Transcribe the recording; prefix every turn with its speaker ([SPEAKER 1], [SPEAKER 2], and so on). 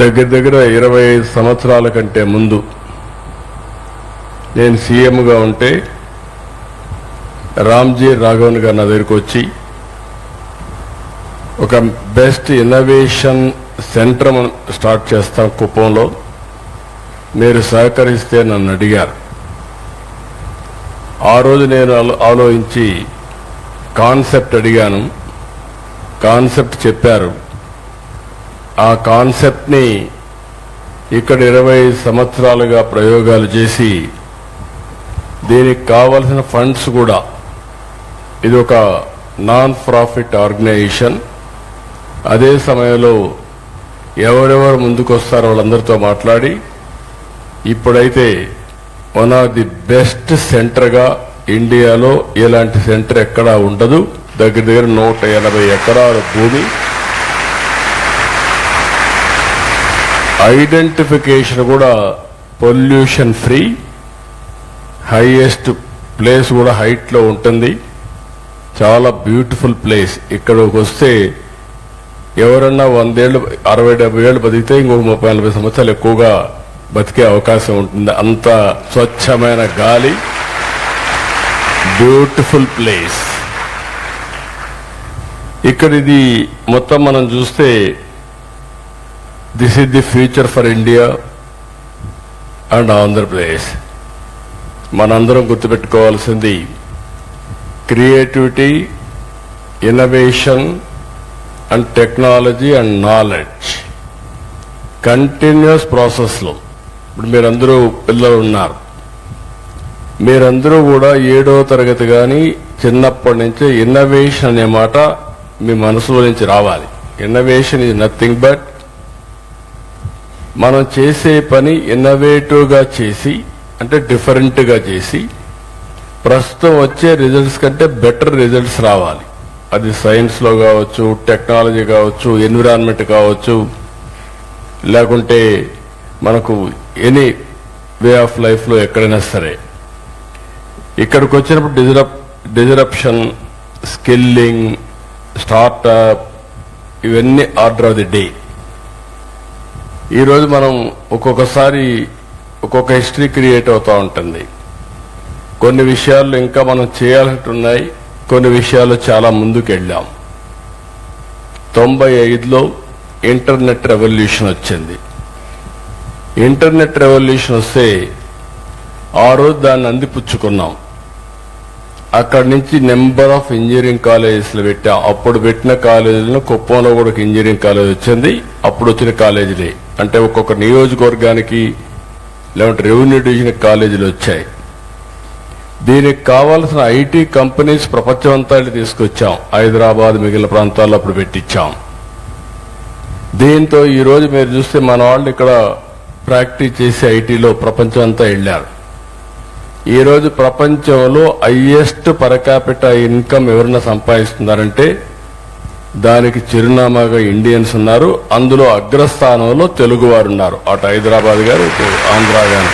[SPEAKER 1] దగ్గర దగ్గర 25 సంవత్సరాల కంటే ముందు నేను సీఎంగా ఉంటే రామ్జీ రాఘవన్ గారు నా దగ్గరికి వచ్చి ఒక బెస్ట్ ఇన్నోవేషన్ సెంటర్ స్టార్ట్ చేస్తాం కుప్పంలో, మీరు సహకరిస్తే నన్ను అడిగారు. ఆ రోజు నేను ఆలోచించి కాన్సెప్ట్ అడిగాను, కాన్సెప్ట్ చెప్పారు. ఆ కాన్సెప్ట్ని ఇక్కడ 20 సంవత్సరాలుగా ప్రయోగాలు చేసి దీనికి కావలసిన ఫండ్స్ కూడా, ఇది ఒక నాన్ ప్రాఫిట్ ఆర్గనైజేషన్, అదే సమయంలో ఎవరెవరు ముందుకొస్తారో వాళ్ళందరితో మాట్లాడి ఇప్పుడైతే వన్ ఆఫ్ ది బెస్ట్ సెంటర్గా ఇండియాలో ఇలాంటి సెంటర్ ఎక్కడా ఉండదు. దగ్గర దగ్గర 180 ఎకరాల భూమి, ఐడెంటిఫికేషన్ కూడా పొల్యూషన్ ఫ్రీ, హైయెస్ట్ ప్లేస్ కూడా హైట్ లో ఉంటుంది. చాలా బ్యూటిఫుల్ ప్లేస్. ఇక్కడికి వస్తే ఎవరన్నా 100 ఏళ్ళు 60-70 ఏళ్ళు బతికితే ఇంకొక 30-40 సంవత్సరాలు ఎక్కువగా బతికే అవకాశం ఉంటుంది. అంత స్వచ్ఛమైన గాలి, బ్యూటిఫుల్ ప్లేస్. ఇక్కడ ఇది మొత్తం మనం చూస్తే this is the future for India and Andhra Pradesh. మనందరం గుర్తుపెట్టుకోవాల్సింది creativity, innovation and technology and knowledge continuous ప్రాసెస్లో. ఇప్పుడు మీరందరూ పిల్లలు ఉన్నారు, మీరందరూ కూడా 7వ తరగతి కానీ చిన్నప్పటి నుంచే ఇన్నోవేషన్ అనే మాట మీ మనసులో నుంచి రావాలి. ఇన్నోవేషన్ ఈజ్ నథింగ్ బట్ మనం చేసే పని ఇన్నోవేటివ్గా చేసి, అంటే డిఫరెంట్గా చేసి ప్రస్తుతం వచ్చే రిజల్ట్స్ కంటే బెటర్ రిజల్ట్స్ రావాలి. అది సైన్స్లో కావచ్చు, టెక్నాలజీ కావచ్చు, ఎన్విరాన్మెంట్ కావచ్చు, లేకుంటే మనకు ఎనీ వే ఆఫ్ లైఫ్లో ఎక్కడైనా సరే. ఇక్కడికి వచ్చినప్పుడు డిజరప్షన్, స్కిల్లింగ్, స్టార్టప్, ఇవన్నీ ఆర్డర్ ఆఫ్ ది డే. ఈరోజు మనం ఒక్కొక్కసారి ఒక్కొక్క హిస్టరీ క్రియేట్ అవుతూ ఉంటుంది. కొన్ని విషయాల్లో ఇంకా మనం చేయాలంటున్నాయి, కొన్ని విషయాలు చాలా ముందుకు వెళ్ళాం. 95లో ఇంటర్నెట్ రెవల్యూషన్ వచ్చింది. ఇంటర్నెట్ రెవల్యూషన్ వస్తే ఆ రోజు దాన్ని అందిపుచ్చుకున్నాం. అక్కడి నుంచి నెంబర్ ఆఫ్ ఇంజనీరింగ్ కాలేజెస్లు పెట్టాం. అప్పుడు పెట్టిన కాలేజీలను కుప్పంలో కూడా ఒక ఇంజనీరింగ్ కాలేజ్ వచ్చింది. అప్పుడు వచ్చిన కాలేజీలే, అంటే ఒక్కొక్క నియోజకవర్గానికి లేదంటే రెవెన్యూ డివిజన్ కాలేజీలు వచ్చాయి. దీనికి కావాల్సిన ఐటీ కంపెనీస్ ప్రపంచం అంతా తీసుకొచ్చాం. హైదరాబాద్, మిగిలిన ప్రాంతాల్లో అప్పుడు పెట్టించాం. దీంతో ఈరోజు మీరు చూస్తే మన వాళ్ళు ఇక్కడ ప్రాక్టీస్ చేసి ఐటీలో ప్రపంచం అంతా వెళ్ళారు. ఈరోజు ప్రపంచంలో హైయెస్ట్ పర్ క్యాపిటా ఇన్కమ్ ఎవరైనా సంపాదిస్తున్నారంటే దానికి చిరునామాగా ఇండియన్స్ ఉన్నారు. అందులో అగ్రస్థానంలో తెలుగు వారు ఉన్నారు. అటు హైదరాబాద్ గారు, ఇటు ఆంధ్ర గారు.